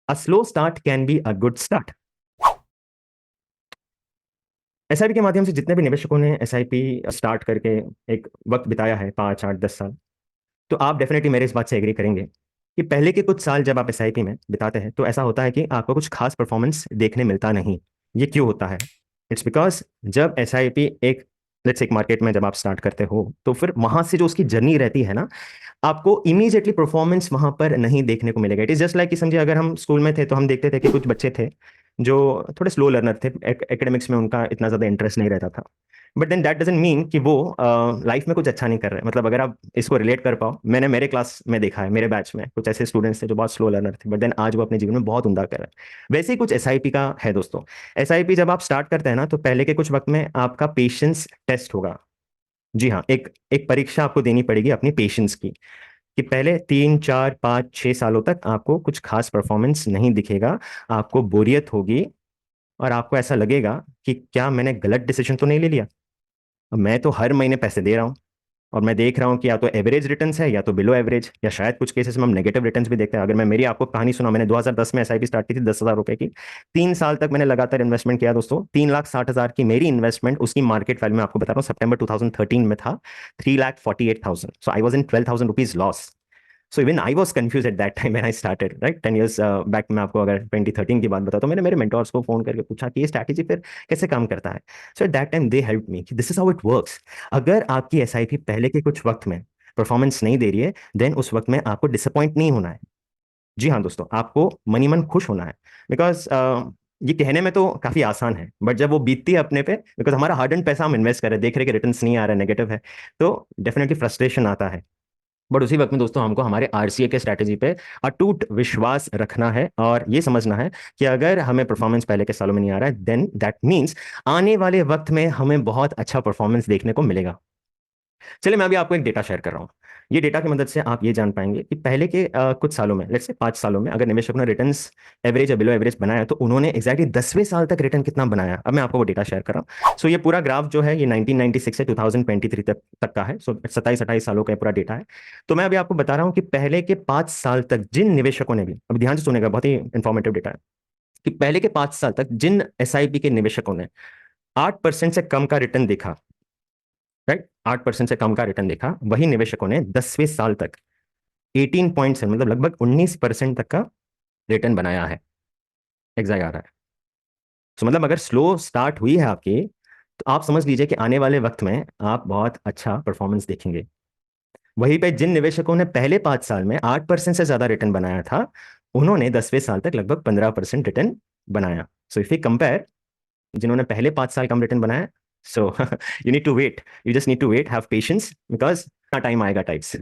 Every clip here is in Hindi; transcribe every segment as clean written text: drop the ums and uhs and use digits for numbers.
A slow start can be a good start. SIP के माध्यम से जितने भी निवेशकों ने एसआईपी स्टार्ट करके एक वक्त बिताया है 5 8 10 साल, तो आप डेफिनेटली मेरे इस बात से एग्री करेंगे कि पहले के कुछ साल जब आप एसआईपी में बिताते हैं तो ऐसा होता है कि आपको कुछ खास परफॉर्मेंस देखने मिलता नहीं। ये क्यों होता है? इट्स बिकॉज जब एसआईपी एक लेट्स एक मार्केट में जब आप स्टार्ट करते हो तो फिर वहां से जो उसकी जर्नी रहती है ना, आपको इमीडिएटली परफॉर्मेंस वहां पर नहीं देखने को मिलेगा। इट इज जस्ट लाइक कि समझिए अगर हम स्कूल में थे तो हम देखते थे कि कुछ बच्चे थे जो थोड़े स्लो लर्नर थे, एकेडमिक्स में उनका इतना ज़्यादा इंटरेस्ट नहीं रहता था। But then that doesn't mean कि वो लाइफ में कुछ अच्छा नहीं कर रहे। मतलब अगर आप इसको रिलेट कर पाओ, मैंने मेरे क्लास में देखा है, मेरे बैच में कुछ ऐसे स्टूडेंट्स थे जो बहुत स्लो लर्नर थे, बट देन आज वो अपने जीवन में बहुत उमदा कर रहे हैं। वैसे ही कुछ एसआईपी का है दोस्तों। एसआईपी जब आप स्टार्ट करते हैं ना, तो पहले के कुछ वक्त में आपका पेशेंस टेस्ट होगा। जी हाँ, एक एक परीक्षा आपको देनी पड़ेगी अपनी पेशेंस की, कि पहले 3 4 5 6 सालों तक आपको कुछ खास परफॉर्मेंस नहीं दिखेगा। आपको बोरियत होगी और आपको ऐसा लगेगा कि क्या मैंने गलत डिसीजन तो नहीं ले लिया। अब मैं तो हर महीने पैसे दे रहा हूँ और मैं देख रहा हूँ कि या तो एवरेज रिटर्न्स है या तो बिलो एवरेज, या शायद कुछ केसेस में हम नेगेटिव रिटर्न्स भी देखते हैं। अगर मैं मेरी आपको कहानी सुना, मैंने 2010 में एसआईपी स्टार्ट की थी 10,000 रुपए की। 3 साल तक मैंने लगातार इन्वेस्टमेंट किया दोस्तों। 3,60,000 की मेरी इन्वेस्टमेंट, उसकी मार्केट वैल्यू मैं आपको बता रहा हूँ सितंबर 2013 में था 3,48,000। So I was in 12,000 rupees loss. So even I was confuse at that time when I started, right 10 years बैक। मैं आपको अगर 2013 की बात बताता हूँ, मैंने मेरे मेंटोर्स को फोन करके पूछा कि ये स्ट्रैटेजी फिर कैसे काम करता है। So at that time they help me कि this is how it works. अगर आपकी एसआईपी पहले के कुछ वक्त में परफॉर्मेंस नहीं दे रही है, देन उस वक्त में आपको डिसअपॉइंट नहीं होना है। जी हाँ दोस्तों, आपको मनी मन खुश होना है। बिकॉज ये कहने में तो काफी आसान है, बट जब वो बीतती है अपने पे, बिकॉज हमारा हार्ड एंड पैसा हम इन्वेस्ट कर रहे हैं, देख रहे हैं कि रिटर्न्स नहीं आ रहा है, नेगेटिव है, तो डेफिनेटली फ्रस्ट्रेशन आता है। बट उसी वक्त में दोस्तों हमको हमारे आरसीए के स्ट्रैटेजी पे अटूट विश्वास रखना है और ये समझना है कि अगर हमें परफॉर्मेंस पहले के सालों में नहीं आ रहा है, देन दैट मीन्स आने वाले वक्त में हमें बहुत अच्छा परफॉर्मेंस देखने को मिलेगा। चलिए मैं अभी आपको एक डेटा शेयर कर रहा हूँ। ये डेटा की मदद से आप ये जान पाएंगे कि पहले के कुछ सालों में, लेट्स से 5 सालों में, अगर निवेशकों ने रिटर्न्स एवरेज या बिलो एवरेज बनाया तो उन्होंने एक्जैक्टली 10वें साल तक रिटर्न कितना बनाया। अब मैं आपको वो डेटा शेयर कर रहा हूँ। सो ये पूरा ग्राफ जो है ये 1996 से 2023 तक का है। सो 27 28 सालों का पूरा डेटा है। तो मैं अभी आपको बता रहा हूँ कि पहले के 5 साल तक जिन निवेशकों ने भी, अब ध्यान से सुनेगा, बहुत ही इंफॉर्मेटिव डेटा है, कि पहले के 5 साल तक जिन एसआईपी के निवेशकों ने 8% से कम का रिटर्न देखा, राइट, 8% से कम का रिटर्न देखा, वही निवेशकों ने 10वें साल तक 18 पॉइंट से, मतलब लगभग 19% तक का रिटर्न बनाया है। एग्जैक्ट आ रहा है। तो मतलब अगर स्लो स्टार्ट हुई है आपकी, तो आप समझ लीजिए कि आने वाले वक्त में आप बहुत अच्छा परफॉर्मेंस देखेंगे। वहीं पे जिन निवेशकों ने पहले 5 साल में 8% से ज्यादा रिटर्न बनाया था, उन्होंने 10वें साल तक लगभग 15% रिटर्न बनाया। सो इफ यू कंपेयर, जिन्होंने पहले 5 साल कम रिटर्न बनाया, so you need to wait, you just need to wait, have patience, because time आएगा टाइप्स।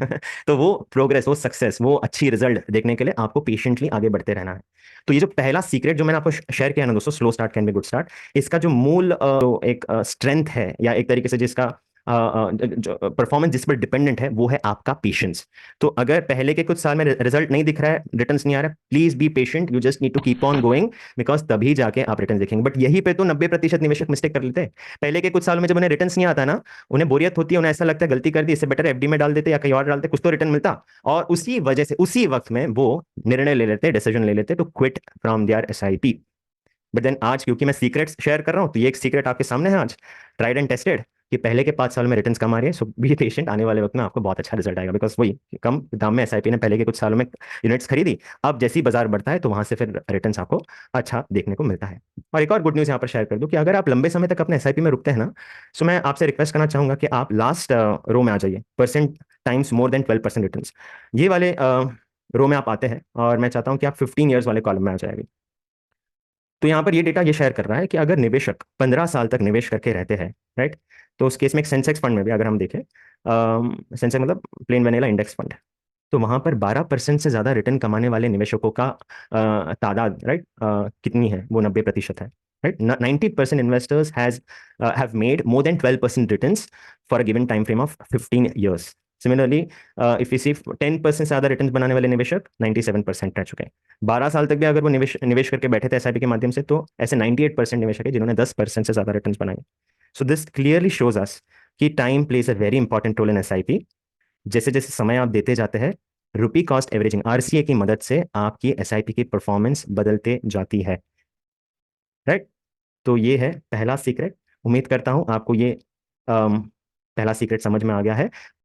तो वो प्रोग्रेस, वो सक्सेस, वो अच्छी रिजल्ट देखने के लिए आपको पेशेंटली आगे बढ़ते रहना है। तो ये जो पहला सीक्रेट जो मैंने आपको शेयर किया ना दोस्तों, slow start can be good start, इसका जो मूल जो एक स्ट्रेंथ है, या एक तरीके से जिसका जो परफॉर्मेंस जिस पर डिपेंडेंट है, वो है आपका पेशेंस। तो अगर पहले के कुछ साल में रिजल्ट नहीं दिख रहा है, रिटर्न्स नहीं आ रहा है, please be patient, you just need to keep on going, because तभी जाके आप रिटर्न देखेंगे। बट यही पे तो 90% निवेशक मिस्टेक कर लेते हैं। पहले के कुछ साल में जब उन्हें रिटर्न्स नहीं आता ना, उन्हें बोरियत होती है, उन्हें ऐसा लगता है गलती कर दी, इससे बेटर एफडी में डाल देते या कहीं और डालते, कुछ तो रिटर्न मिलता। और उसी वजह से उसी वक्त में वो निर्णय ले लेते, डिसीजन ले लेते to quit from their SIP. But then आज क्योंकि मैं सीक्रेट्स शेयर कर रहा हूं, तो ये एक सीक्रेट आपके सामने है आज, ट्राइड एंड टेस्टेड, कि पहले के 5 साल में रिटर्न्स कम आ रही है। सो बी पेशेंट, आने वाले वक्त में आपको बहुत अच्छा रिजल्ट आएगा। बिकॉज वही कम दाम में एसआईपी ने पहले के कुछ सालों में यूनिट्स खरीदी, अब जैसी बाजार बढ़ता है तो वहां से फिर रिटर्न्स आपको अच्छा देखने को मिलता है। और एक और गुड न्यूज़ यहाँ पर शेयर कर दूं कि अगर आप लंबे समय तक अपने एसआईपी में रुकते हैं ना, सो मैं आपसे रिक्वेस्ट करना चाहूंगा कि आप लास्ट रो में आ जाइए, percent times more than 12% returns, ये वाले रो में आप आते हैं, और मैं चाहता हूं कि आप 15 years वाले कॉलम में आ जाएंगे। तो यहाँ पर ये डेटा ये शेयर कर रहा है कि अगर निवेशक 15 साल तक निवेश करके रहते हैं, राइट, तो उस केस में एक सेंसेक्स फंड में भी अगर हम देखें, सेंसेक्स मतलब प्लेन वैनिला इंडेक्स फंड, तो वहां पर 12% से ज्यादा रिटर्न कमाने वाले निवेशकों का तादाद, राइट, कितनी है, वो 90% है। Right, 90% investors have made more than 12% returns for a given time frame of 15 years। Similarly if you see 10% से ज्यादा रिटर्न बनाने वाले निवेशक 97% रह चुके हैं। 12 साल तक भी अगर वो निवेश निवेश करके बैठे थे एसआईपी के माध्यम से, तो ऐसे 98% निवेशक है जिन्होंने 10% से ज्यादा रिटर्न बनाए। So this clearly shows us कि time plays a very important role in SIP. जैसे जैसे समय आप देते जाते हैं, रुपी कॉस्ट एवरेजिंग आरसीए की मदद से आपकी एसआईपी की परफॉर्मेंस बदलते जाती है। राइट। तो ये है पहला सीक्रेट। उम्मीद करता हूं आपको ये पहला सीक्रेट समझ में आ गया है।